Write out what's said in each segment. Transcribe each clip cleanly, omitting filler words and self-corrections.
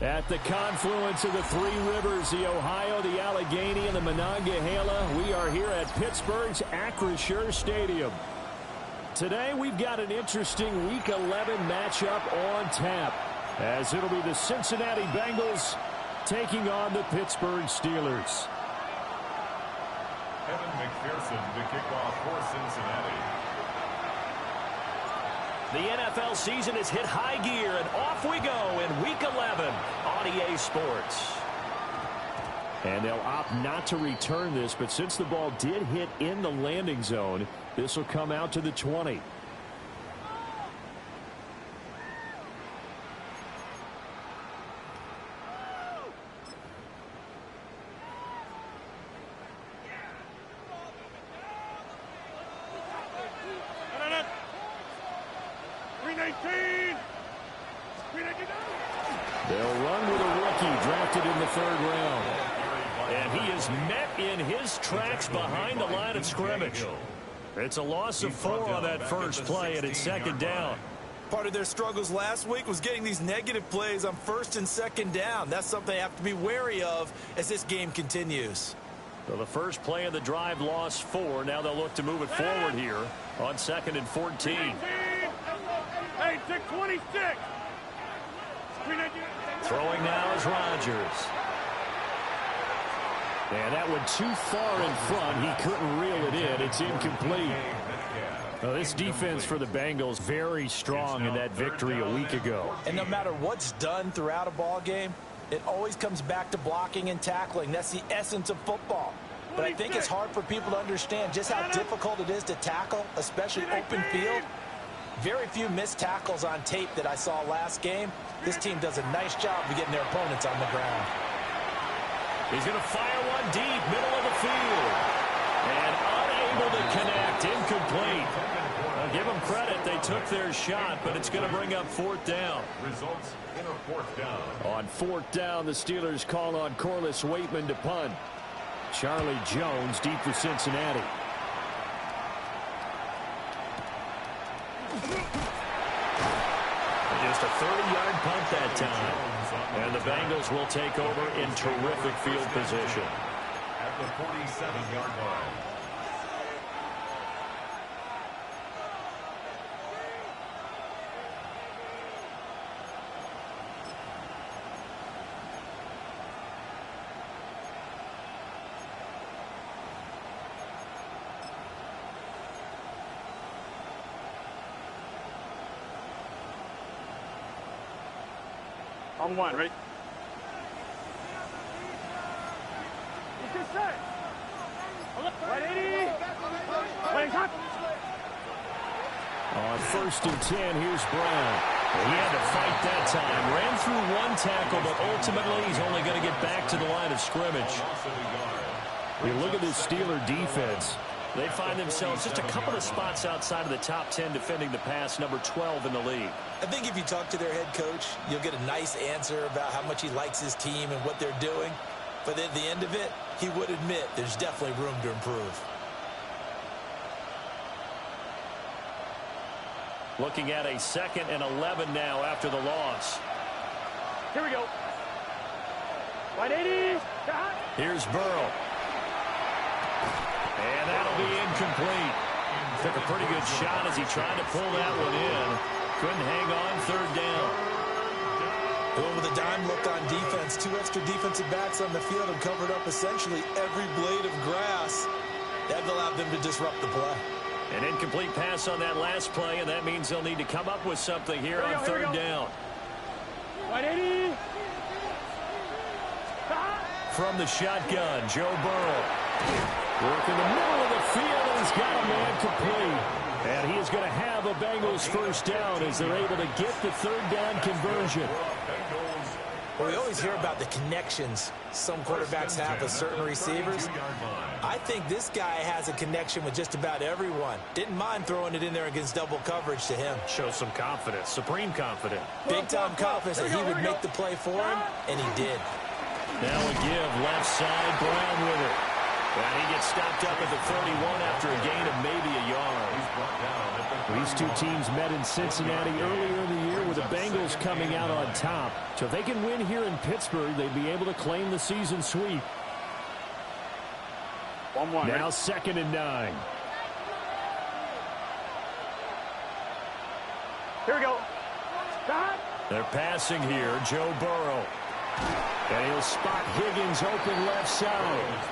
At the confluence of the three rivers, the Ohio, the Allegheny, and the Monongahela, we are here at Pittsburgh's Acrisure Stadium. Today, we've got an interesting Week 11 matchup on tap, as it'll be the Cincinnati Bengals taking on the Pittsburgh Steelers. Evan McPherson to kick off for Cincinnati. The NFL season has hit high gear, and off we go in Week 11 on EA Sports. And they'll opt not to return this, but since the ball did hit in the landing zone, this will come out to the 20. They'll run with a rookie drafted in the third round. And he is met in his tracks behind the line of scrimmage. It's a loss of 4 on that first play, and it's second down. Part of their struggles last week was getting these negative plays on first and second down. That's something they have to be wary of as this game continues. So the first play of the drive lost 4. Now they'll look to move it forward here on 2nd and 14. Hey, 26. Throwing now is Rodgers. And that one too far in front. He couldn't reel it in. It's incomplete. Well, this defense for the Bengals very strong in that victory a week ago. And no matter what's done throughout a ball game, it always comes back to blocking and tackling. That's the essence of football. But I think it's hard for people to understand just how difficult it is to tackle, especially open field. Very few missed tackles on tape that I saw last game. This team does a nice job of getting their opponents on the ground. He's going to fire one deep, middle of the field. And unable to connect, incomplete. I'll give them credit, they took their shot, but it's going to bring up 4th down. Results in a 4th down. On 4th down, the Steelers call on Corliss Waitman to punt. Charlie Jones deep for Cincinnati. Just a 30-yard punt that time. And the Bengals will take over in terrific field position. At the 47-yard line. On 1, ready? On 1st and 10, here's Brown. He had to fight that time. Ran through one tackle, but ultimately he's only going to get back to the line of scrimmage. You look at this Steeler defense. They find themselves just a couple of spots outside of the top 10 defending the pass, number 12 in the league. I think if you talk to their head coach, you'll get a nice answer about how much he likes his team and what they're doing. But at the end of it, he would admit there's definitely room to improve. Looking at a 2nd and 11 now after the loss. Here we go. 180. Here's Burrow. And that'll be incomplete. Took a pretty good shot as he tried to pull that one in. Couldn't hang on, third down. Going with a dime look on defense. 2 extra defensive backs on the field and covered up essentially every blade of grass. That allowed them to disrupt the play. An incomplete pass on that last play, and that means they'll need to come up with something here on third down. 180. From the shotgun, Joe Burrow. Work in the middle of the field, and he's got a man complete. And he is going to have a Bengals first down as they're able to get the third down conversion. Well, we always hear about the connections some quarterbacks have with certain receivers. I think this guy has a connection with just about everyone. Didn't mind throwing it in there against double coverage to him. Shows some confidence, supreme confidence. Big-time confidence that he would make the play for him, and he did. Now a give, left side, Brown with it. And he gets stopped up at the 31 after a gain of maybe a yard. These two teams met in Cincinnati earlier in the year with the Bengals coming out on top. So if they can win here in Pittsburgh, they'd be able to claim the season sweep. 1-1. Now 2nd and 9. Here we go. They're passing here, Joe Burrow. And he'll spot Higgins open left side.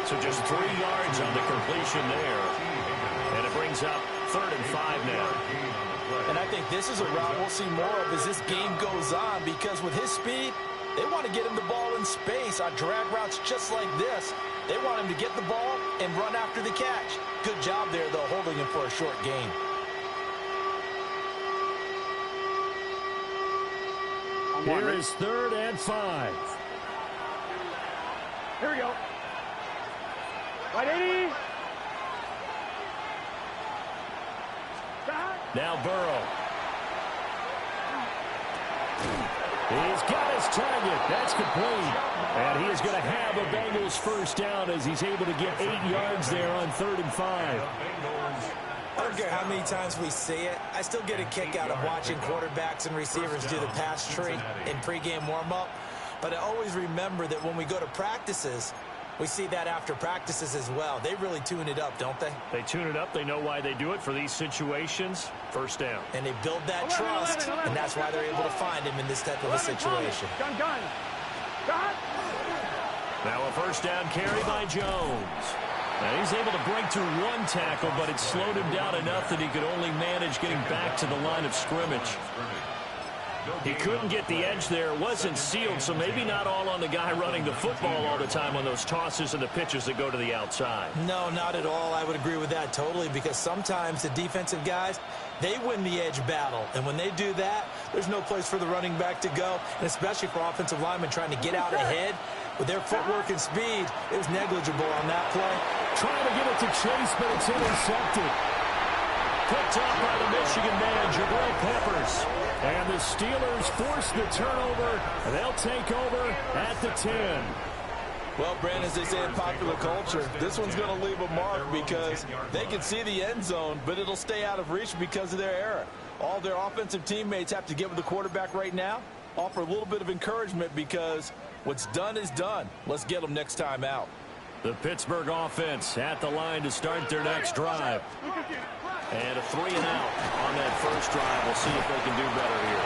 So just 3 yards on the completion there. And it brings up 3rd and 5 now. And I think this is a route we'll see more of as this game goes on, because with his speed, they want to get him the ball in space on drag routes just like this. They want him to get the ball and run after the catch. Good job there, though, holding him for a short gain. Here is 3rd and 5. Here we go. 180. Now Burrow. He's got his target. That's complete. And he is going to have a Bengals first down as he's able to get 8 yards there on 3rd and 5. I don't care how many times we see it. I still get a kick out of watching quarterbacks and receivers do the pass tree in pregame warm-up. But I always remember that when we go to practices, we see that after practices as well. They really tune it up, don't they? They tune it up. They know why they do it for these situations. First down. And they build that trust, and that's why they're able to find him in this type of a situation. Gun. Now a first down carry by Jones. Now he's able to break through 1 tackle, but it slowed him down enough that he could only manage getting back to the line of scrimmage. He couldn't get the edge there. It wasn't sealed, so maybe not all on the guy running the football all the time on those tosses and the pitches that go to the outside. No, not at all. I would agree with that totally, because sometimes the defensive guys, they win the edge battle. And when they do that, there's no place for the running back to go, and especially for offensive linemen trying to get out ahead. With their footwork and speed, it was negligible on that play. Trying to get it to Chase, but it's intercepted. Picked up by the Michigan man, Jabril Peppers. And the Steelers force the turnover. They'll take over at the 10. Well, Brandon, as they say in popular culture, this one's going to leave a mark because they can see the end zone, but it'll stay out of reach because of their error. All their offensive teammates have to get with the quarterback right now, offer a little bit of encouragement, because what's done is done. Let's get them next time out. The Pittsburgh offense at the line to start their next drive. And a 3-and-out on that first drive. We'll see if they can do better here.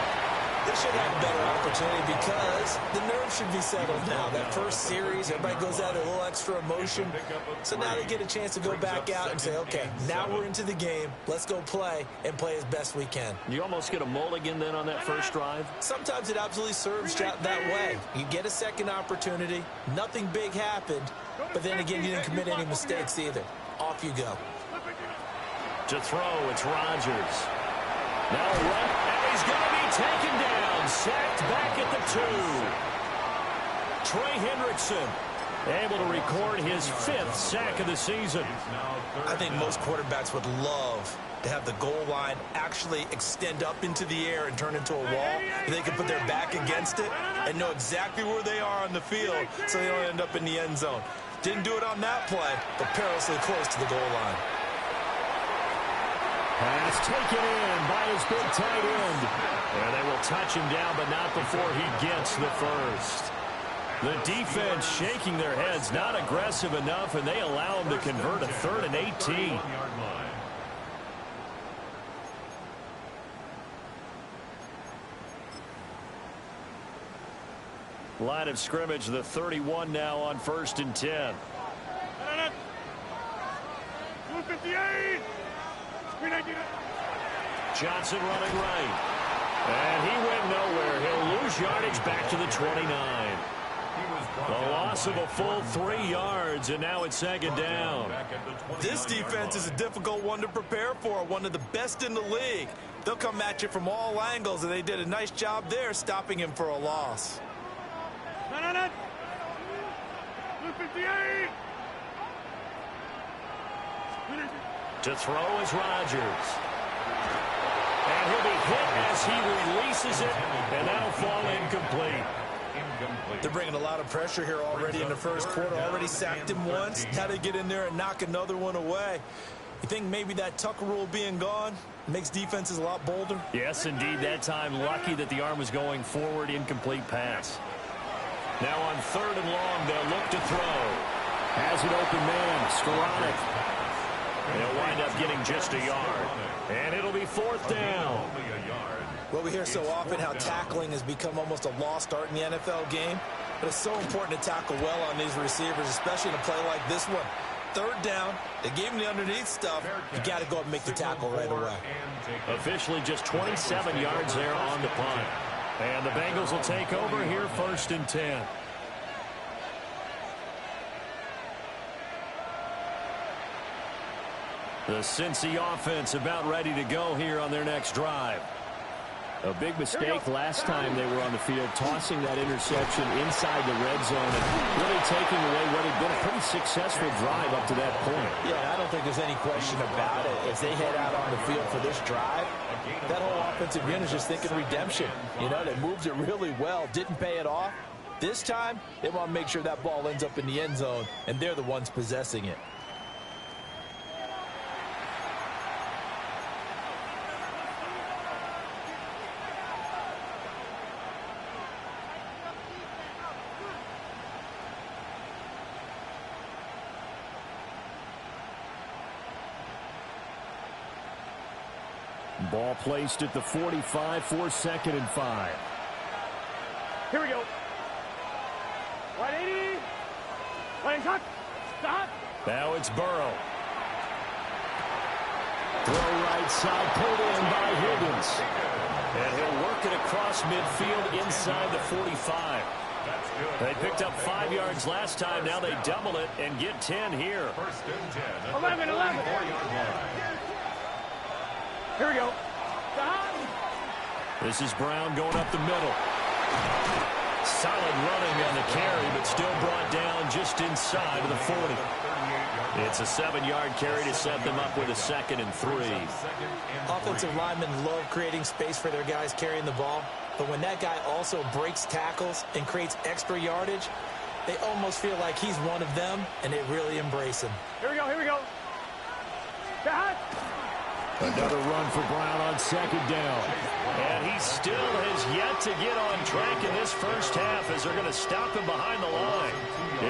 They should have a better opportunity because the nerves should be settled now. That first series, everybody goes out a little extra emotion. So now they get a chance to go back out and say, okay, now we're into the game. Let's go play and play as best we can. You almost get a mulligan then on that first drive? Sometimes it absolutely serves that way. You get a second opportunity. Nothing big happened. But then again, you didn't commit any mistakes either. Off you go. To throw, it's Rodgers. Now a run, and he's going to be taken down. Sacked back at the 2. Trey Hendrickson able to record his 5th sack of the season. I think most quarterbacks would love to have the goal line actually extend up into the air and turn into a wall. They can put their back against it and know exactly where they are on the field so they don't end up in the end zone. Didn't do it on that play, but perilously close to the goal line. Pass taken in by his big tight end. And they will touch him down, but not before he gets the first. The defense shaking their heads, not aggressive enough, and they allow them to convert a 3rd and 18. Line of scrimmage, the 31 now on 1st and 10. Johnson running right. And he went nowhere. He'll lose yardage back to the 29. The loss of a full 3 yards, and now it's 2nd down. This defense is a difficult one to prepare for, one of the best in the league. They'll come at you from all angles, and they did a nice job there stopping him for a loss. To throw is Rodgers. And he'll be hit as he releases it, and that'll fall incomplete. They're bringing a lot of pressure here already in the first quarter. Already sacked him once. Now they get in there and knock another one away. You think maybe that Tucker rule being gone makes defenses a lot bolder? Yes, indeed. That time, lucky that the arm was going forward. Incomplete pass. Now on 3rd and long, they'll look to throw. Has an open man, Skoranek. They'll wind up getting just a yard. And it'll be 4th down. Well, we hear so often how tackling has become almost a lost art in the NFL game. But it's so important to tackle well on these receivers, especially in a play like this one. 3rd down, they gave him the underneath stuff. You got to go up and make the tackle right away. Officially just 27 yards there on the punt. And the Bengals will take over here 1st and 10. The Cincy offense about ready to go here on their next drive. A big mistake last time they were on the field, tossing that interception inside the red zone and really taking away what had been a pretty successful drive up to that point. Yeah, I don't think there's any question about it. As they head out on the field for this drive, that whole offensive unit is just thinking redemption. You know, they moved it really well, didn't pay it off. This time, they want to make sure that ball ends up in the end zone, and they're the ones possessing it. Ball placed at the 45 for 2nd and 5. Here we go. 180. Playing cut. Stop. Now it's Burrow. Throw right side, pulled in by Higgins. And he'll work it across midfield inside the 45. They picked up 5 yards last time. Now they double it and get 10 here. 11. Here we go. Stop. This is Brown going up the middle. Solid running on the carry, but still brought down just inside of the 40. It's a 7-yard carry to set them up with a 2nd and 3. Offensive linemen love creating space for their guys carrying the ball, but when that guy also breaks tackles and creates extra yardage, they almost feel like he's one of them, and they really embrace him. Here we go. Stop. Another run for Brown on 2nd down. And he still has yet to get on track in this first half as they're going to stop him behind the line.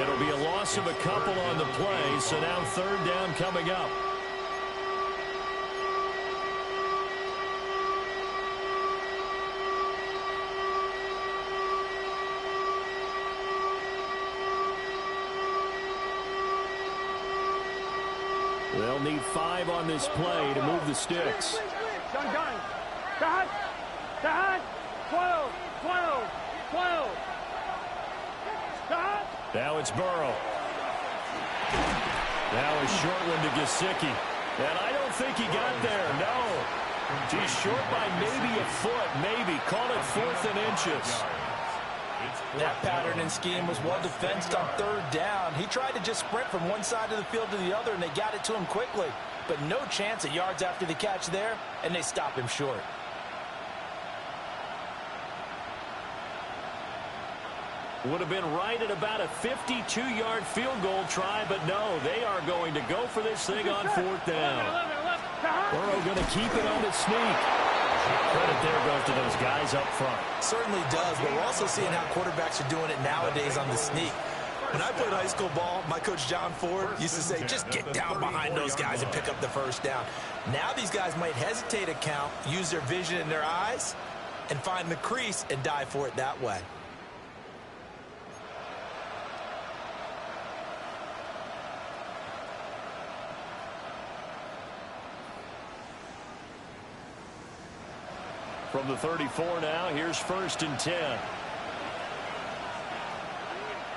It'll be a loss of a couple on the play, so now 3rd down coming up. They'll need 5 on this play to move the sticks. Done. Stop. 12. Stop. Now it's Burrow. Now a short one to Gesicki. And I don't think he got there, no. He's short by maybe a foot, maybe. Call it 4th and inches. That pattern and scheme was well defensed on 3rd down. He tried to just sprint from one side of the field to the other, and they got it to him quickly. But no chance of yards after the catch there, and they stop him short. Would have been right at about a 52-yard field goal try, but no, they are going to go for this thing on 4th down. Burrow going to keep it on the sneak. Credit there goes to those guys up front. Certainly does, but we're also seeing how quarterbacks are doing it nowadays on the sneak. When I played high school ball, my coach John Ford used to say, just get down behind those guys and pick up the first down. Now these guys might hesitate to count, use their vision in their eyes, and find the crease and dive for it that way. From the 34 now, here's 1st and 10.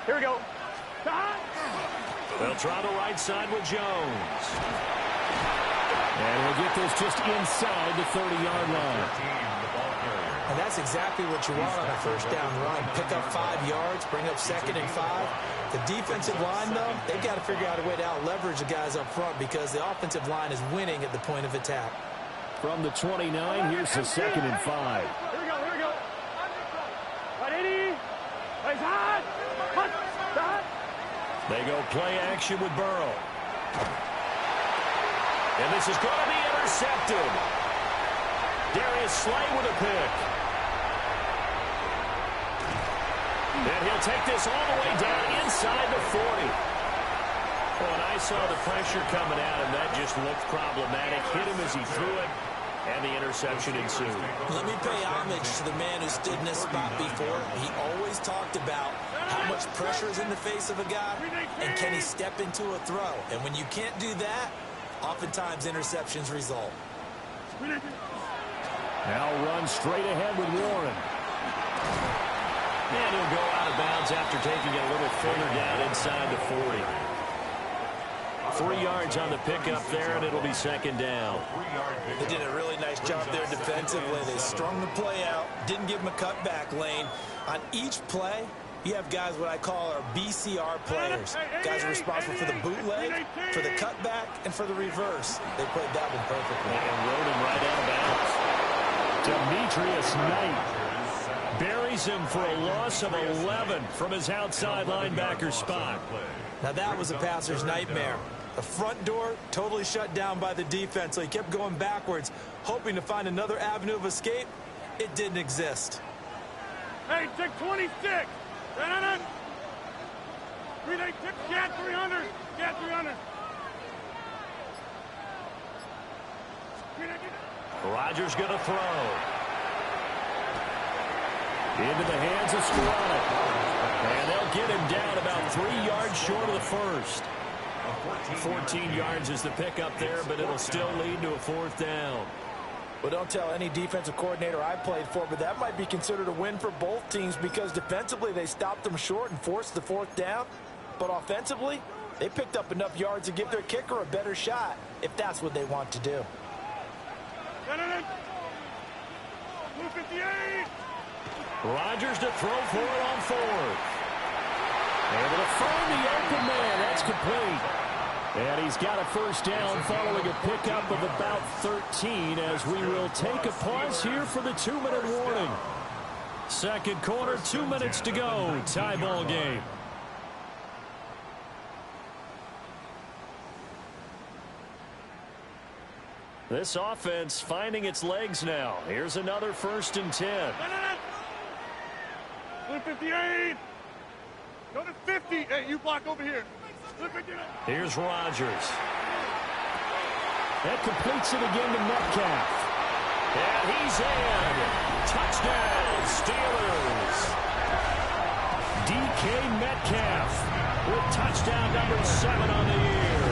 Here we go. They'll try the right side with Jones. And he'll get this just inside the 30-yard line. And that's exactly what you want on a first down run. Pick up 5 yards, bring up 2nd and 5. The defensive line, though, they've got to figure out a way to out-leverage the guys up front because the offensive line is winning at the point of attack. From the 29, here's the 2nd and 5. Here we go, here we go. 180. Plays hot. Hot. They go play action with Burrow. And this is going to be intercepted. Darius Slay with a pick. And he'll take this all the way down inside the 40. Well, and I saw the pressure coming at him. That just looked problematic. Hit him as he threw it, and the interception ensued. Let me pay homage to the man who stood in this spot before. He always talked about how much pressure is in the face of a guy, and can he step into a throw. And when you can't do that, oftentimes interceptions result. Now run straight ahead with Warren. And he'll go out of bounds after taking it a little further down inside the 40. 3 yards on the pickup there, and it'll be 2nd down. They did a really nice job there defensively. They strung the play out, didn't give him a cutback lane. On each play, you have guys what I call our BCR players. Guys are responsible for the bootleg, for the cutback, and for the reverse. They played that one perfectly. And rode him right out of bounds. Demetrius Knight buries him for a loss of 11 from his outside linebacker spot. Now that was a passer's nightmare. The front door totally shut down by the defense, so he kept going backwards, hoping to find another avenue of escape. It didn't exist. Hey, take 26. Relay tip, cat 300. Cat 300. Rodgers going to throw. Into the hands of Skoronic. And they'll get him down about 3 yards short of the first. 14 yards is the pickup there, but it'll still lead to a 4th down. Well, don't tell any defensive coordinator I played for, but that might be considered a win for both teams because defensively they stopped them short and forced the 4th down. But offensively, they picked up enough yards to give their kicker a better shot if that's what they want to do. Blue 58. Rodgers to throw for it on 4th. Able to find the open man. That's complete. And he's got a 1st down following a pickup of about 13 as we will take a pause here for the 2-minute warning. 2nd quarter, 2 minutes to go. Tie ball game. This offense finding its legs now. Here's another 1st and 10. Blue 58. Go to 50. Hey, you block over here. Blue 58. Here's Rodgers. That completes it again to Metcalf. And he's in. Touchdown, Steelers. DK Metcalf with touchdown number 7 on the year.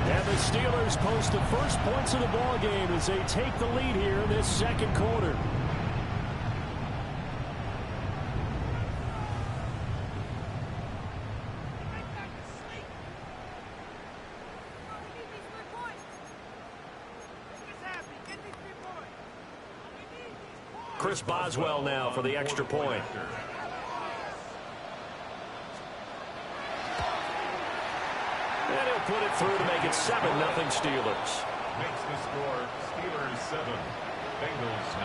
And the Steelers post the first points of the ball game as they take the lead here in this 2nd quarter. Chris Boswell now for the extra point. And he'll put it through to make it 7-0 Steelers. Makes the score Steelers 7, Bengals 0.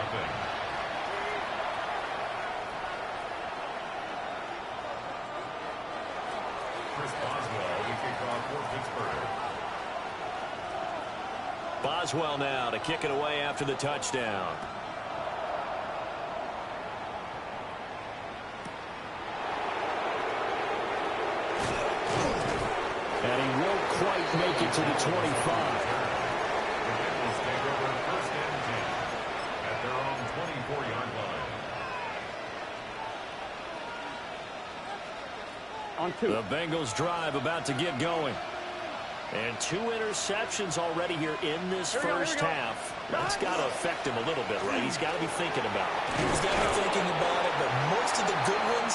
Chris Boswell, the kickoff for Pittsburgh. Boswell now to kick it away after the touchdown. And he won't quite make it to the 25. The Bengals take over first and 10 at their own 24-yard line. On 2. The Bengals drive about to get going. And 2 interceptions already here in this first half. That's got to affect him a little bit, right? He's got to be thinking about it. He's got to be thinking about it, but most of the good ones,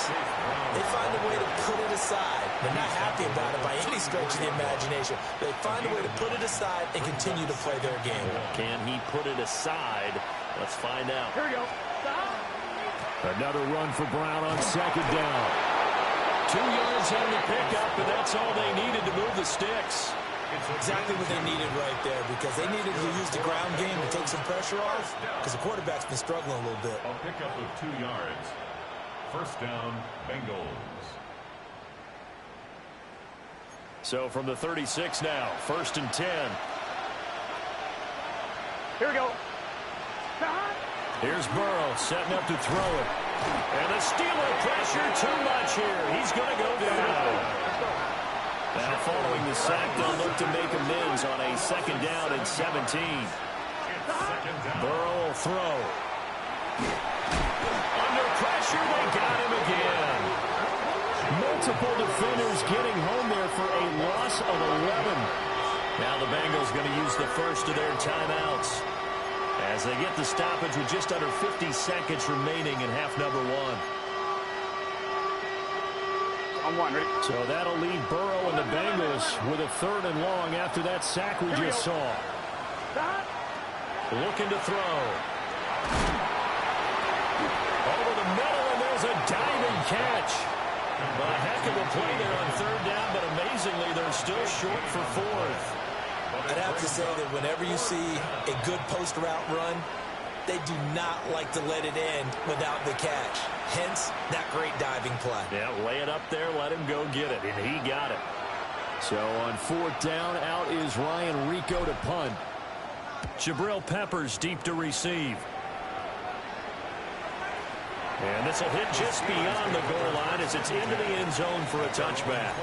they find a way to put it aside. They're not happy about it by any stretch of the imagination. They find a way to put it aside and continue to play their game. Can he put it aside? Let's find out. Here we go. Another run for Brown on second down. 2 yards on the pickup, and that's all they needed to move the sticks. Exactly what they needed right there, because they needed to use the ground game to take some pressure off, because the quarterback's been struggling a little bit. A pickup of 2 yards. First down, Bengals. So from the 36 now, 1st and 10. Here we go. Here's Burrow setting up to throw it. And the Steeler pressure too much here. He's going to go down. Now following the sack, they'll look to make amends on a second down and 17. Burrow will throw. Under pressure, they got him again. Multiple defenders getting home there for a loss of 11. Now the Bengals going to use the first of their timeouts as they get the stoppage with just under 50 seconds remaining in half number 1. On 1, ready? So that'll leave Burrow and the Bengals with a 3rd and long after that sack we just saw. Looking to throw. Over the middle, and there's a diving catch. A heck of a play there on 3rd down, but amazingly, they're still short for 4th. I'd have to say that whenever you see a good post route run, they do not like to let it end without the catch. Hence, that great diving play. Yeah, lay it up there, let him go get it, and he got it. So on 4th down, out is Ryan Rico to punt. Jabril Peppers deep to receive. And this will hit just beyond the goal line as it's into the end zone for a touchback.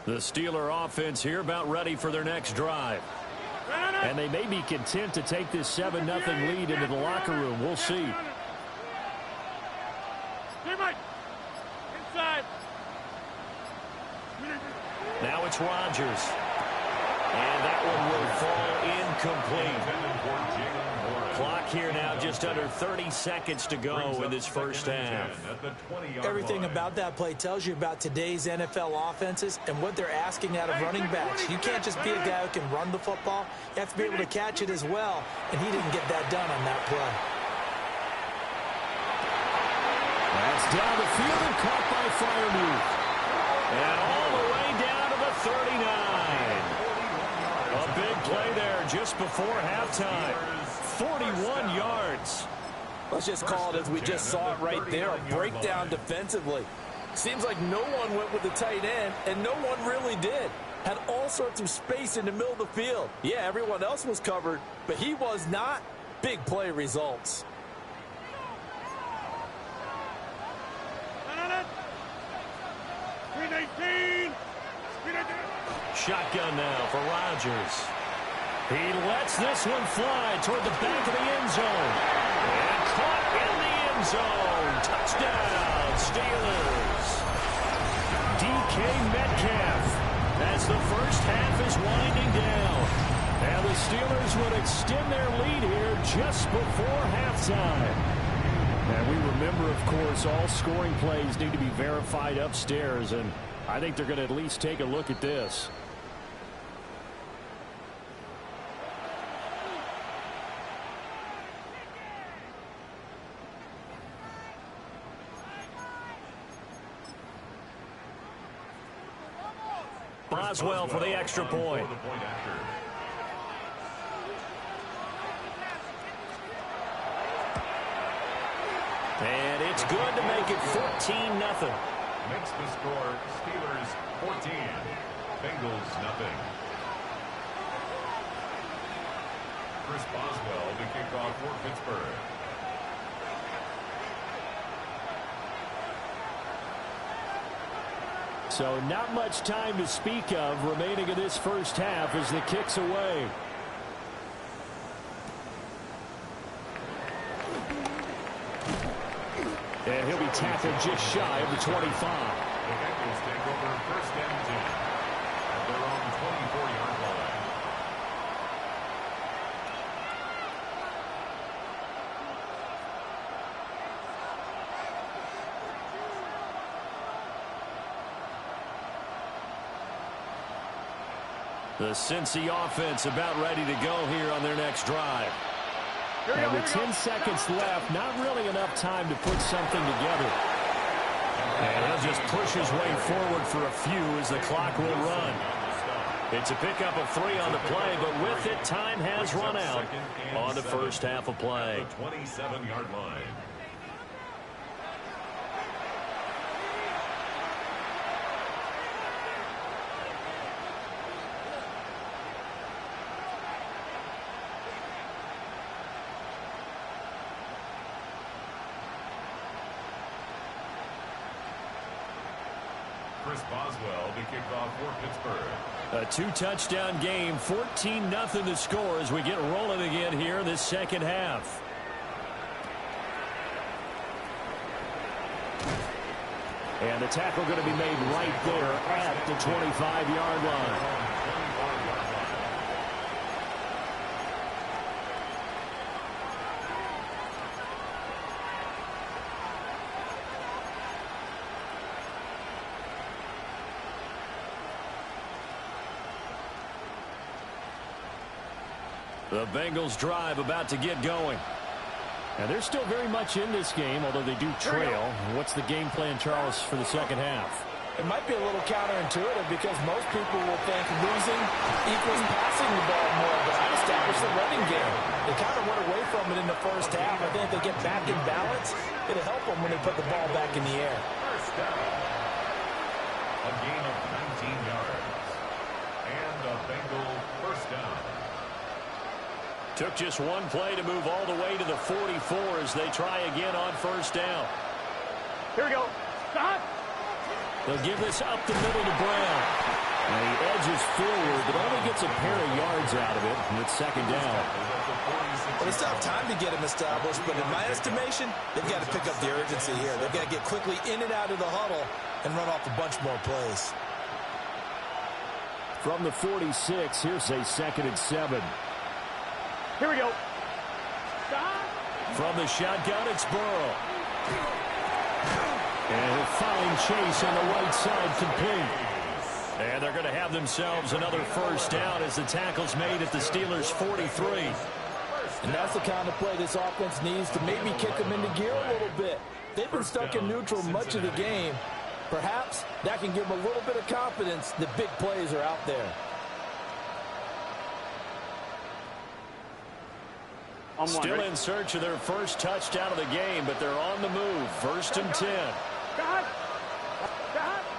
The Steeler offense here about ready for their next drive. And they may be content to take this 7-0 lead into the locker room. We'll see. Inside. Now it's Rodgers. And that one will fall incomplete. Clock here now, just under 30 seconds to go in this first half. Everything about that play tells you about today's NFL offenses and what they're asking out of running backs. You can't just be a guy who can run the football. You have to be able to catch it as well, and he didn't get that done on that play. That's down the field and caught by Freiermuth. And all the way down to the 39. A big play there just before halftime. 41 yards. Let's just call it as we just saw it right there, a breakdown defensively. Seems like no one went with the tight end, and no one really did. Had all sorts of space in the middle of the field. Yeah, everyone else was covered, but he was not. Big play results. Shotgun now for Rodgers. He lets this one fly toward the back of the end zone. And caught in the end zone. Touchdown, Steelers. DK Metcalf as the first half is winding down. And the Steelers would extend their lead here just before halftime. And we remember, of course, all scoring plays need to be verified upstairs. And I think they're going to at least take a look at this. Boswell for the extra point. And it's good to make it 14-0. makes the score Steelers 14, Bengals nothing. Chris Boswell to kick off for Pittsburgh. So not much time to speak of remaining in this first half as the kick's away. And he'll be tackled just shy of the 25. The Bengals take over first and 10 at their own 24-yard line. The Cincy offense about ready to go here on their next drive. And with 10 seconds left, not really enough time to put something together. And he'll just push his way forward for a few as the clock will run. It's a pickup of 3 on the play, but with it, time has run out on the first half of play. The 27-yard line. Chris Boswell to kick off for Pittsburgh. A 2-touchdown game, 14-0 the score as we get rolling again here in this second half. And the tackle going to be made right there at the 25-yard line. The Bengals drive about to get going. And they're still very much in this game, although they do trail. What's the game plan, Charles, for the second half? It might be a little counterintuitive because most people will think losing equals passing the ball more, but I've established the running game. They kind of went away from it in the first half. I think if they get back in balance, it'll help them when they put the ball back in the air. First down. A gain of 19 yards. And a Bengal first down. Took just one play to move all the way to the 44 as they try again on first down. Here we go. Stop. They'll give this up the middle to Brown. And he edges forward, but only gets a pair of yards out of it, and it's second down. Well, they still have time to get him established, but in my estimation, they've got to pick up the urgency here. They've got to get quickly in and out of the huddle and run off a bunch more plays. From the 46, here's a 2nd and 7. Here we go. Stop. From the shotgun, it's Burrow. And he'll find Chase on the right side complete. And they're going to have themselves another first down as the tackle's made at the Steelers' 43. And that's the kind of play this offense needs to maybe kick them into gear a little bit. They've been stuck in neutral much of the game. Perhaps that can give them a little bit of confidence that big plays are out there. Still in search of their first touchdown of the game, but they're on the move. 1st and 10.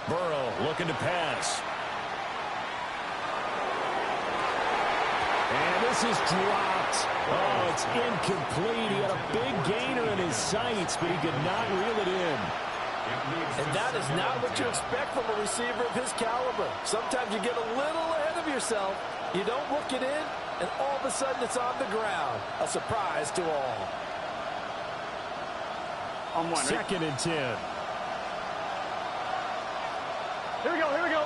Burrow looking to pass. And this is dropped. Oh, it's incomplete. He had a big gainer in his sights, but he could not reel it in. And that is not what you expect from a receiver of his caliber. Sometimes you get a little ahead of yourself. You don't look it in, and all of a sudden it's on the ground. A surprise to all. 2nd and 10. Here we go, here we go.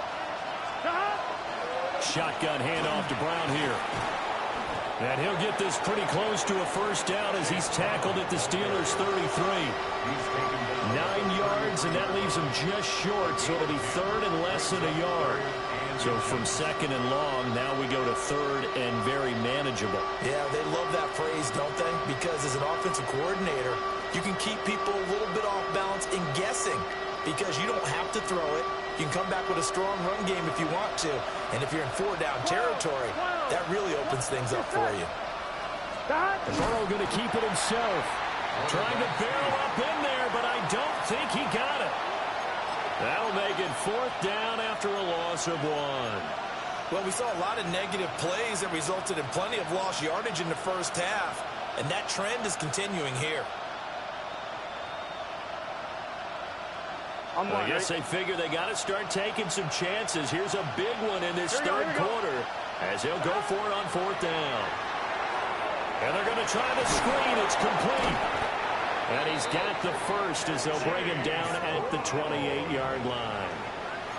Shotgun handoff to Brown here. And he'll get this pretty close to a first down as he's tackled at the Steelers' 33. 9 yards, and that leaves him just short, so it'll be 3rd and less than a yard. So from 2nd and long, now we go to 3rd and very manageable. Yeah, they love that phrase, don't they? Because as an offensive coordinator, you can keep people a little bit off balance in guessing because you don't have to throw it. You can come back with a strong run game if you want to. And if you're in 4-down territory, that really opens things up for you. Burrow going to keep it himself. Trying to barrel up in there, but I don't think he got it. That'll make it 4th down after a loss of 1. Well, we saw a lot of negative plays that resulted in plenty of lost yardage in the first half, and that trend is continuing here. I guess they figure they got to start taking some chances. Here's a big one in this third quarter as he'll go for it on 4th down. And they're going to try the screen. It's complete. And he's got the first as they'll bring him down at the 28-yard line.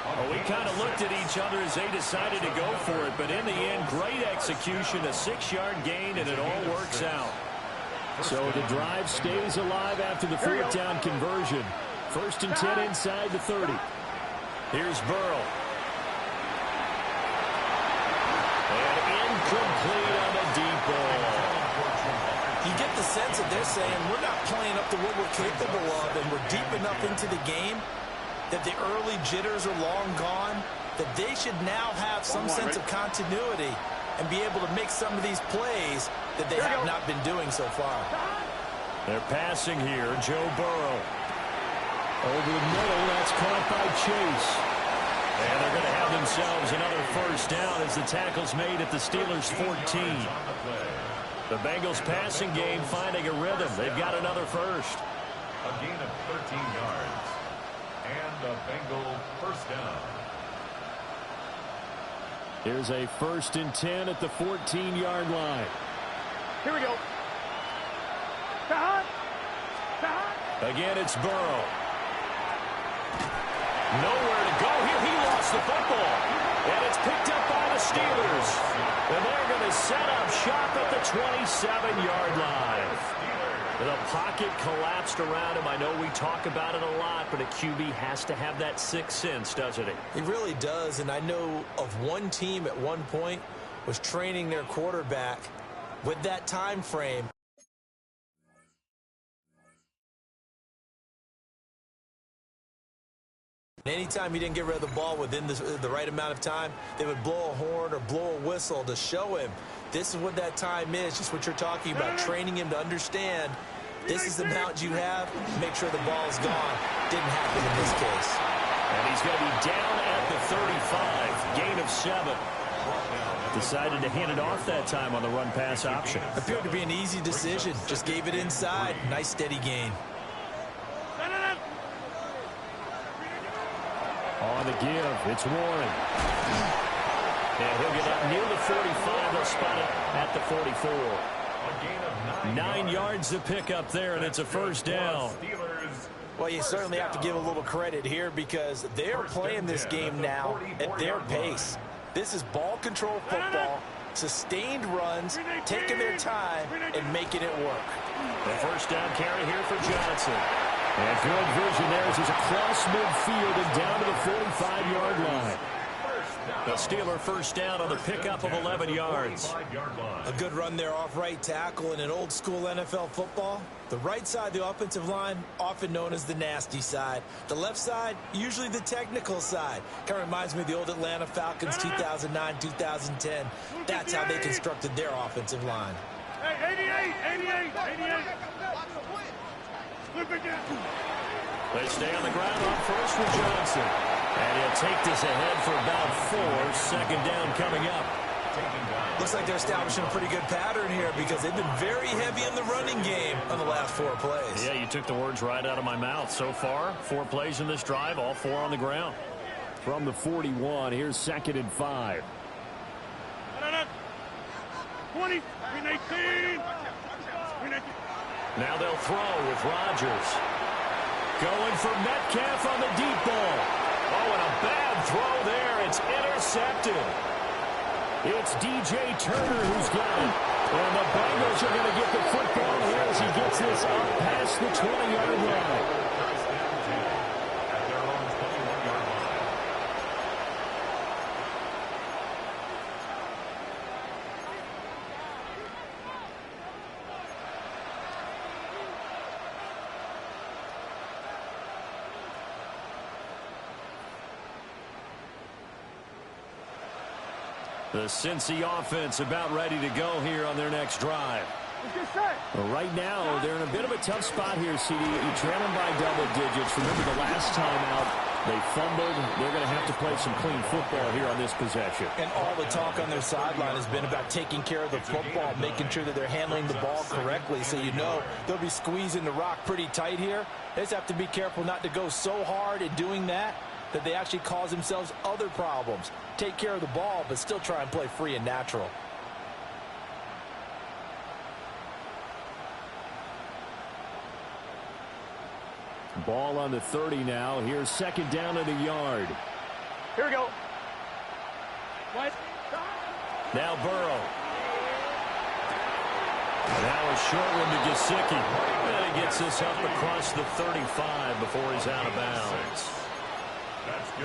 Well, we kind of looked at each other as they decided to go for it, but in the end, great execution, a 6-yard gain, and it all works out. So the drive stays alive after the 4th down conversion. 1st and 10 inside the 30. Here's Burrow. And incomplete on the deep ball. You get the sense that they're saying we're not playing up to what we're capable of, and we're deep enough into the game that the early jitters are long gone, that they should now have some sense of continuity and be able to make some of these plays that they have not been doing so far. They're passing here. Joe Burrow. Over the middle, that's caught by Chase. And they're going to have themselves another 1st down as the tackle's made at the Steelers' 14. The Bengals passing game finding a rhythm. They've got another first. A gain of 13 yards. And a Bengal 1st down. Here's a 1st and 10 at the 14-yard line. Here we go. Again, it's Burrow. Nowhere to go here. He lost the football. And it's picked up by the Steelers. And they're going to set up shop at the 27-yard line. The pocket collapsed around him. I know we talk about it a lot, but a QB has to have that 6th sense, doesn't he? He really does, and I know of one team at one point was training their quarterback with that time frame. Anytime he didn't get rid of the ball within the right amount of time, they would blow a horn or blow a whistle to show him this is what that time is, just what you're talking about, training him to understand this is the amount you have, make sure the ball is gone. Didn't happen in this case. And he's going to be down at the 35, gain of 7. Decided to hand it off that time on the run-pass option. Appeared to be an easy decision, just gave it inside. Nice steady gain. On the give, it's Warren. And he'll get up near the 45. They'll spot it at the 44. 9 yards to pick up there, and it's a 1st down. Well, you certainly have to give a little credit here because they're playing this game now at their pace. This is ball control football, sustained runs, taking their time, and making it work. The 1st down carry here for Johnson. And good vision there as he's across midfield and down to the 45-yard line. The Steeler 1st down on the pickup of 11 yards. A good run there off right tackle in an old-school NFL football. The right side of the offensive line, often known as the nasty side. The left side, usually the technical side. Kind of reminds me of the old Atlanta Falcons 2009, 2010. That's how they constructed their offensive line. Hey, 88. They stay on the ground on first with Johnson. And he'll take this ahead for about 4. 2nd down coming up. Looks like they're establishing a pretty good pattern here because they've been very heavy in the running game on the last 4 plays. Yeah, you took the words right out of my mouth. So far, 4 plays in this drive, all 4 on the ground. From the 41, here's 2nd and 5. 20, 18. Now they'll throw with Rodgers. Going for Metcalf on the deep ball. Oh, and a bad throw there. It's intercepted. It's DJ Turner who's got it. And the Bengals are going to get the football here as he gets this up past the 20-yard line. The Cincy offense about ready to go here on their next drive. Well, right now, they're in a bit of a tough spot here, CD. You're trailing by double digits. Remember the last time out, They fumbled. They're going to have to play some clean football here on this possession. And all the talk on their sideline has been about taking care of the football, making sure that they're handling the ball correctly. So you know they'll be squeezing the rock pretty tight here. They just have to be careful not to go so hard in doing that they actually cause themselves other problems. Take care of the ball, but still try and play free and natural. Ball on the 30 now. Here's second down and a yard. Here we go. What? Now Burrow. Now a short one to Gesicki. And he gets this up across the 35 before he's out of bounds.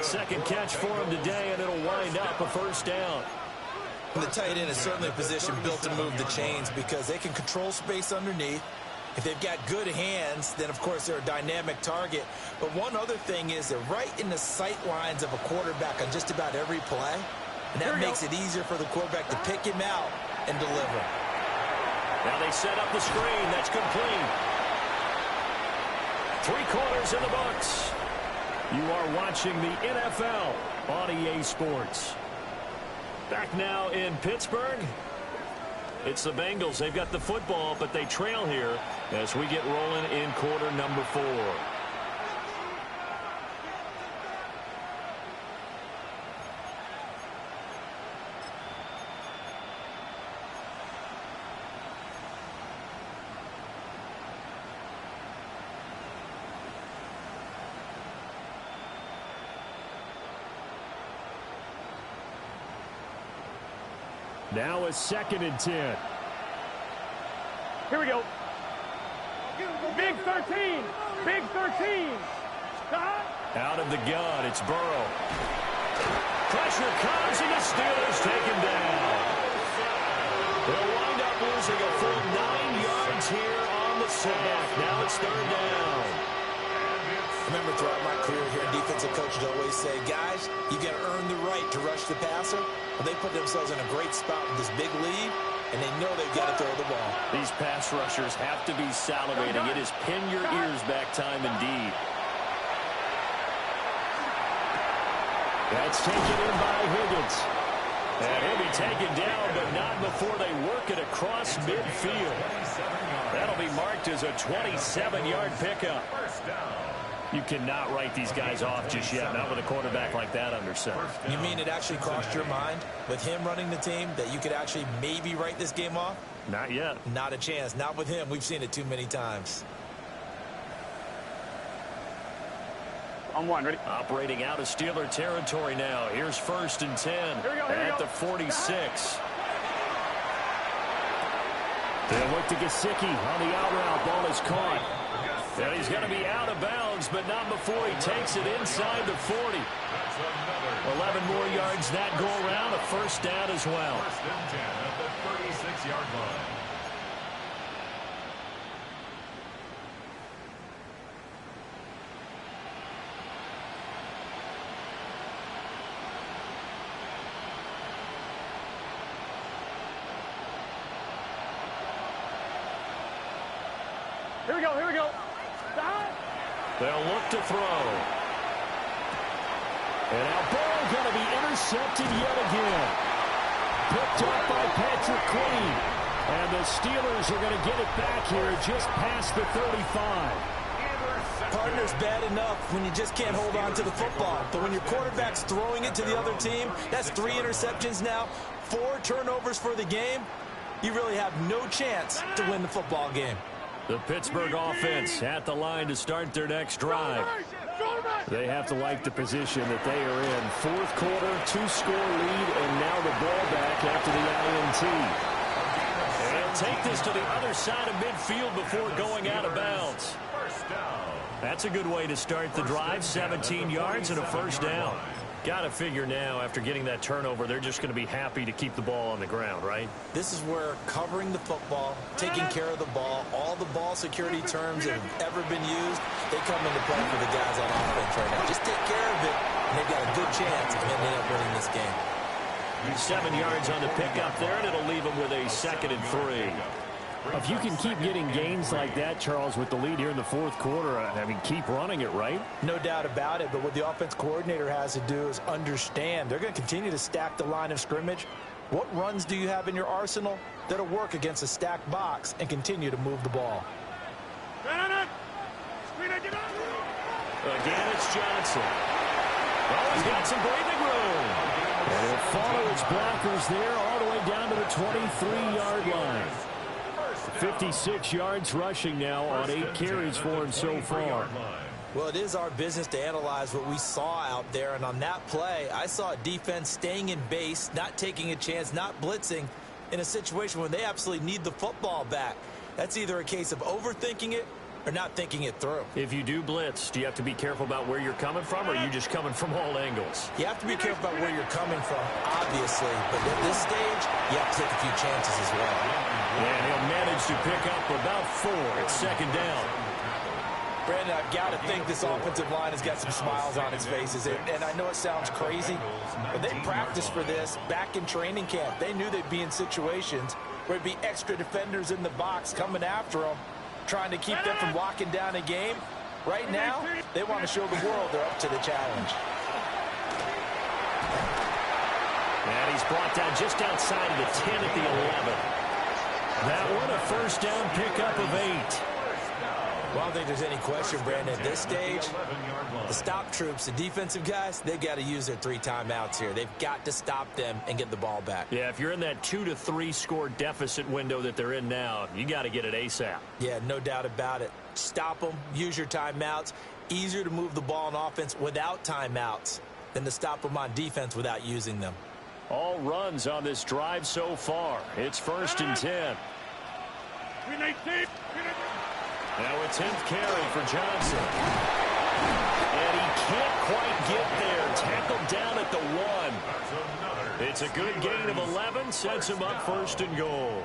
Second catch for him today, and it'll wind up a first down. And the tight end is certainly a position built to move the chains because they can control space underneath. If they've got good hands, then, of course, they're a dynamic target. But one other thing is they're right in the sight lines of a quarterback on just about every play. And that makes it easier for the quarterback to pick him out and deliver. Now they set up the screen. That's complete. 3 quarters in the books. You are watching the NFL on EA Sports. Back now in Pittsburgh. It's the Bengals. They've got the football, but they trail here as we get rolling in quarter number 4. Now a second and 10. Here we go. Big 13. Big 13. Stop. Out of the gun, it's Burrow. Pressure comes, and the Steelers take him down. They'll wind up losing a full 9 yards here on the sack. Now it's third down. I remember throughout my career here, defensive coaches always say, guys, you got to earn the right to rush the passer. Well, they put themselves in a great spot with this big lead, and they know they've got to throw the ball. These pass rushers have to be salivating. It is pin your ears back time indeed. That's taken in by Higgins. And he'll be taken down, but not before they work it across midfield. That'll be marked as a 27-yard pickup. You cannot write these guys off just yet, not with a quarterback like that under center. You mean it actually crossed your mind with him running the team that you could actually maybe write this game off? Not yet. Not a chance. Not with him. We've seen it too many times. On one, ready? Operating out of Steeler territory now. Here's first and 10 at the 46. They'll look to Gesicki on the out route. Ball is caught. And he's going to be out of bounds, but not before he takes it inside the 40. 11 more yards that go around. A first down as well. First and 10 at the 36-yard line. Here we go. Here we go. Stop. They'll look to throw. And now Burrow going to be intercepted yet again. Picked up by Patrick Queen. And the Steelers are going to get it back here just past the 35. Partner's bad enough when you just can't hold on to the football. But when your quarterback's throwing it to the other team, that's 3 interceptions now, 4 turnovers for the game. You really have no chance to win the football game. The Pittsburgh offense at the line to start their next drive. They have to like the position that they are in. 4th quarter, 2-score lead, and now the ball back after the INT. And they'll take this to the other side of midfield before going out of bounds. That's a good way to start the drive. 17 yards and a first down. Got to figure now, after getting that turnover, they're just going to be happy to keep the ball on the ground, right? This is where covering the football, taking care of the ball, all the ball security terms that have ever been used, they come into play for the guys on offense right now. Just take care of it, and they've got a good chance of ending up winning this game. 7 yards on the pickup there, and it'll leave them with a 2nd and 3. If you can keep getting gains like that, Charles, with the lead here in the fourth quarter, I mean, keep running it, right? No doubt about it, but what the offense coordinator has to do is understand they're going to continue to stack the line of scrimmage. What runs do you have in your arsenal that'll work against a stacked box and continue to move the ball? Again, it's Johnson. Oh, he's got some breathing room. And he'll follow his blockers there all the way down to the 23-yard line. 56 yards rushing now on 8 carries for him so far. Well, it is our business to analyze what we saw out there, and on that play, I saw a defense staying in base, not taking a chance, not blitzing in a situation when they absolutely need the football back. That's either a case of overthinking it or not thinking it through. If you do blitz, do you have to be careful about where you're coming from, or are you just coming from all angles? You have to be careful about where you're coming from, obviously, but at this stage, you have to take a few chances as well. And he'll manage to pick up about 4 at second down. Brandon, I've got to think this offensive line has got some smiles on its faces, and I know it sounds crazy, but they practiced for this back in training camp. They knew they'd be in situations where there'd be extra defenders in the box coming after them, trying to keep them from locking down a game. Right now, they want to show the world they're up to the challenge. And he's brought down just outside of the 10 at the 11. That one a first down pickup of 8. Well, I don't think there's any question, Brandon, at this stage, the stop troops, the defensive guys, they've got to use their 3 timeouts here. They've got to stop them and get the ball back. Yeah, if you're in that 2 to 3 score deficit window that they're in now, you got to get it ASAP. Yeah, no doubt about it. Stop them, use your timeouts. Easier to move the ball on offense without timeouts than to stop them on defense without using them. All runs on this drive so far. It's 1st and 10. Now a 10th carry for Johnson. And he can't quite get there. Tackled down at the 1. It's a good gain of 11. Sets him up 1st and goal.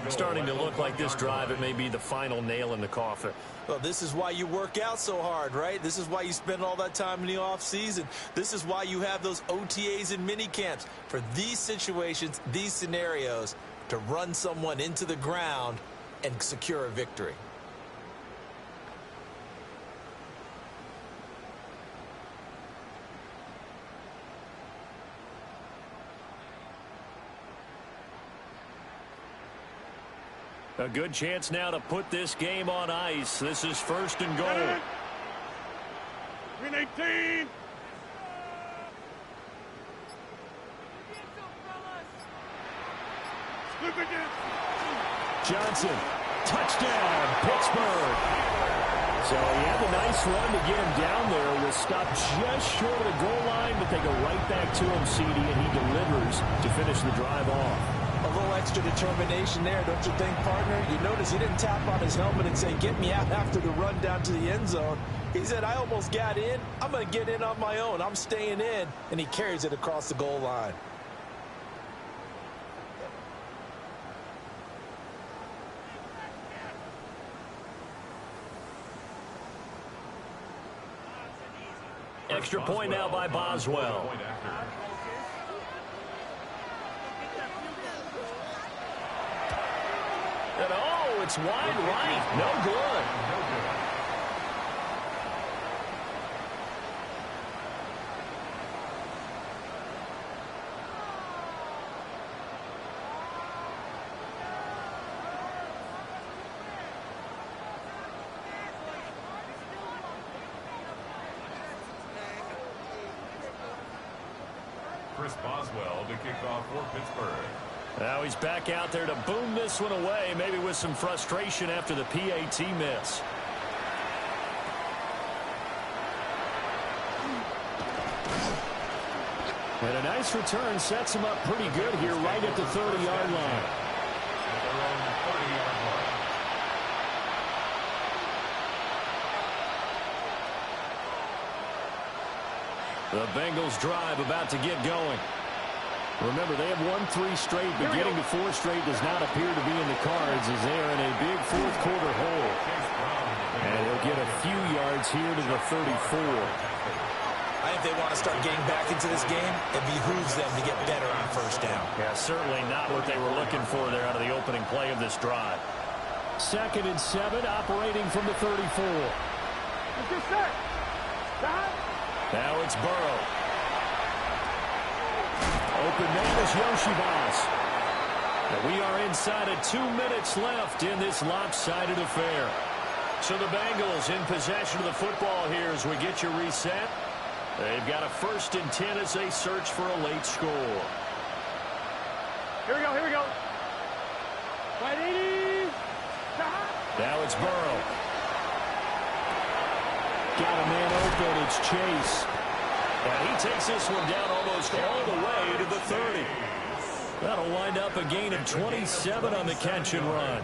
Starting to look like this drive, it may be the final nail in the coffin. Well, this is why you work out so hard, right? This is why you spend all that time in the offseason. This is why you have those OTAs and mini camps. For these situations, these scenarios, to run someone into the ground and secure a victory. A good chance now to put this game on ice. This is 1st and goal. Win 18. Johnson, touchdown, Pittsburgh. So he had a nice run to get him down there. Was stopped just short of the goal line, but they go right back to him, CD, and he delivers to finish the drive off. A little extra determination there, don't you think, partner? You notice he didn't tap on his helmet and say, get me out after the run down to the end zone. He said, I almost got in. I'm going to get in on my own. I'm staying in. And he carries it across the goal line. Extra point now by Boswell. And oh, it's wide right. No good. Chris Boswell to kick off for Pittsburgh. Now he's back out there to boom this one away, maybe with some frustration after the PAT miss. And a nice return sets him up pretty good here right at the 30-yard line. The Bengals drive about to get going. Remember, they have won 3 straight, but getting to 4 straight does not appear to be in the cards as they are in a big fourth quarter hole. And he'll get a few yards here to the 34. I think they want to start getting back into this game. It behooves them to get better on first down. Yeah, certainly not what they were looking for there out of the opening play of this drive. 2nd and 7, operating from the 34. Get set. Now it's Burrow. Open man is Yoshibas. And we are inside of 2 minutes left in this lopsided affair. So the Bengals in possession of the football here as we get you reset. They've got a 1st and 10 as they search for a late score. Here we go, here we go. 180. Now it's Burrow. Got a man open. It's Chase. And he takes this one down almost all the way to the 30. That'll wind up a gain of 27 on the catch and run.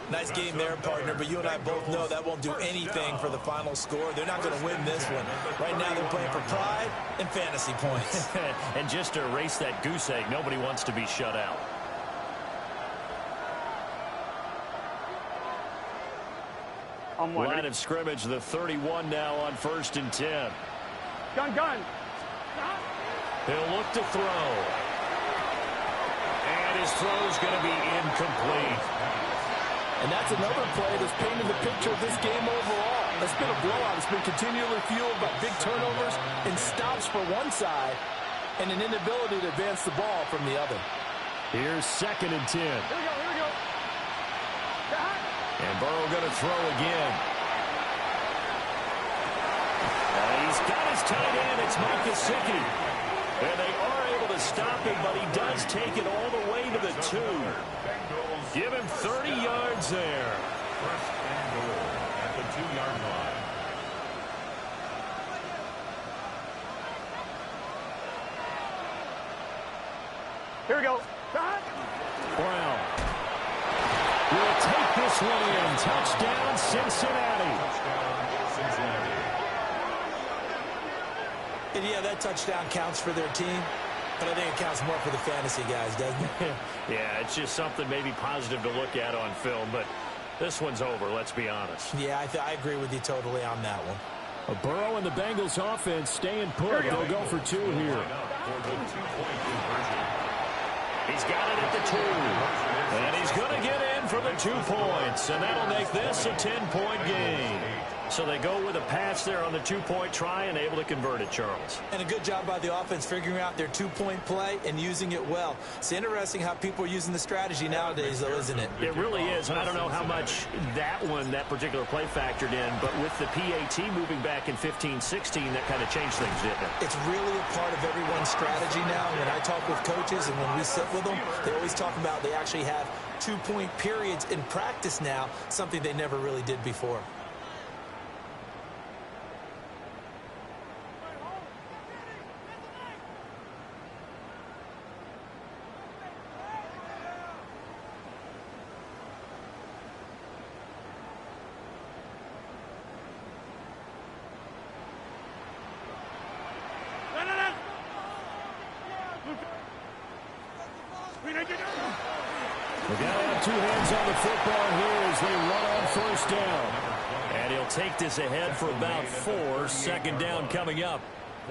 Nice game there, partner, but you and I both know that won't do anything for the final score. They're not going to win this one. Right now they're playing for pride and fantasy points. And just to erase that goose egg, nobody wants to be shut out. Line of scrimmage, the 31 now on 1st and 10. Gun. He'll look to throw. And his throw's going to be incomplete. And that's another play that's painted the picture of this game overall. It's been a blowout. It's been continually fueled by big turnovers and stops for one side and an inability to advance the ball from the other. Here's 2nd and 10. Here we go. And Burrow going to throw again. And he's got his tight end. It's Mike Gesicki. And they are able to stop him, but he does take it all the way to the 2. Give him 30 yards there. 1st and goal at the 2-yard line. Here we go. Brown will take this one in. Touchdown, Cincinnati. And yeah, that touchdown counts for their team, but I think it counts more for the fantasy guys, doesn't it? Yeah, it's just something maybe positive to look at on film, but this one's over, let's be honest. Yeah, I agree with you totally on that one. A Burrow and the Bengals offense staying put. They'll go for 2 here. He's got it at the 2. And he's going to get in for the 2 points. And that'll make this a 10-point game. So they go with a pass there on the 2-point try and able to convert it, Charles. And a good job by the offense figuring out their 2-point play and using it well. It's interesting how people are using the strategy nowadays, though, isn't it? It really is. And I don't know how much that particular play factored in, but with the PAT moving back in 15-16, that kind of changed things, didn't it? It's really a part of everyone's strategy now. When I talk with coaches and when we sit with them, they always talk about they actually have 2-point periods in practice now, something they never really did before. They got to have 2 hands on the football here as they run on 1st down. And he'll take this ahead for about 4. 2nd down coming up.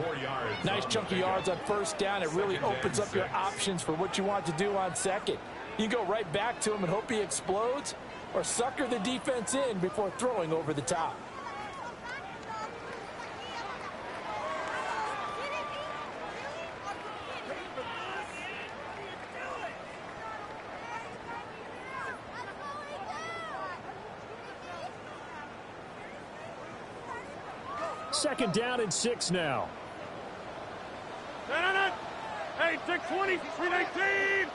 4 yards. Nice chunk of yards on 1st down. It really opens up your options for what you want to do on 2nd. You can go right back to him and hope he explodes, or sucker the defense in before throwing over the top. Second down and 6 now. Hey, 620, 319.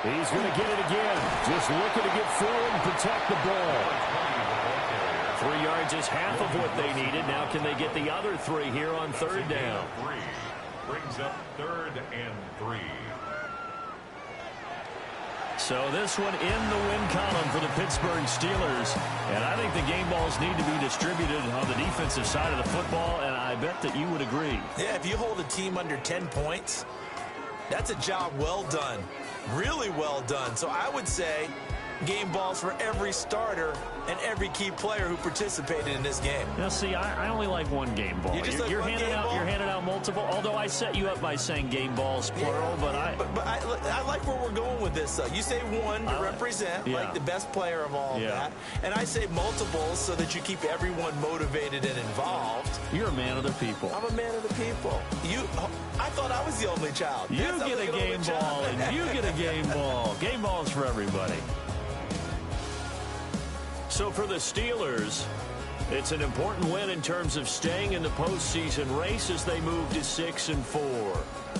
He's going to get it again. Just looking to get forward and protect the ball. 3 yards is half of what they needed. Now can they get the other 3 here on 3rd down? Brings up 3rd and 3. So this one in the win column for the Pittsburgh Steelers. And I think the game balls need to be distributed on the defensive side of the football, and I bet that you would agree. Yeah, if you hold a team under 10 points, that's a job well done. Really well done. So I would say game balls for every starter and every key player who participated in this game. Now, see, I only like one game ball. You're handing out multiple. Although I set you up by saying game balls plural, but I like where we're going with this. You say one to represent like the best player of all of that, and I say multiples so that you keep everyone motivated and involved. You're a man of the people. I'm a man of the people. I thought I was the only child. You get a game ball, and you get a game ball. Game balls for everybody. So for the Steelers, it's an important win in terms of staying in the postseason race as they move to 6-4.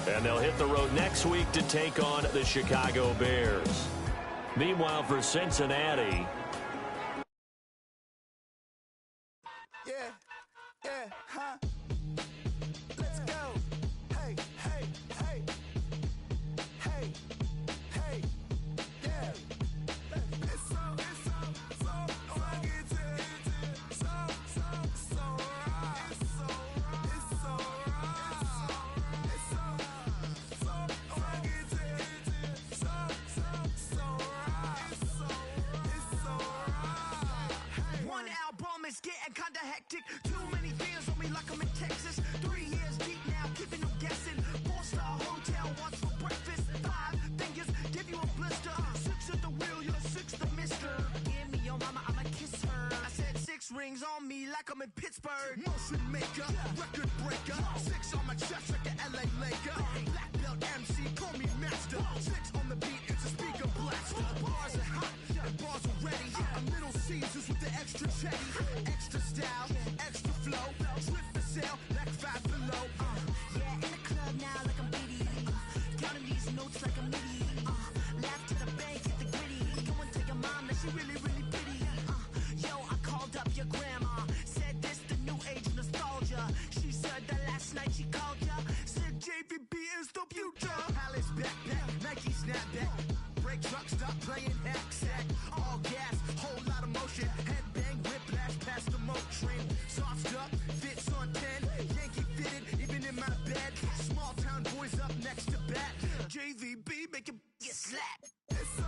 And they'll hit the road next week to take on the Chicago Bears. Meanwhile, for Cincinnati, let's go. Hey, hey, hey. Hey, hey, yeah. It's so rugged. So right. It's so rugged. It's so right. One album is getting kinda hectic. Too many beers on me like I'm in Texas. 3 years deep now, keeping them guessing. 4-star hotel, what's for breakfast? 5 fingers, give you a blister. 6 at the wheel, you're 6 the mister. Give me your mama, I'ma kiss her. I said 6 rings on me like I'm in Pittsburgh. Motion maker, record breaker. 6 on my chest like an LA Laker. Black belt MC, call me master. 6 on the beat, it's a speaker blaster. Bars are hot, and bars are ready. A Middle Caesars with the extra chetty. Extra style, extra flow. Trip for sale, like 5 below. Yeah, in the club now like I'm Biddy. Counting these notes like a MIDI. Laugh to the bank, hit the gritty. Go and tell your mom that she really, really pretty. Yo, I called up your grandma. Said this the new age nostalgia. She said that last night she called ya. Said JVB is the future. Palace backpack, Nike snapback. Break truck, stop playing hack sack. All gas, whole lot of motion. Headbang, whiplash, past the moat train. Soft up, fits on 10. Yankee fitted, even in my bed. Small town boys up next to bat. JVB, make it get slapped. It's so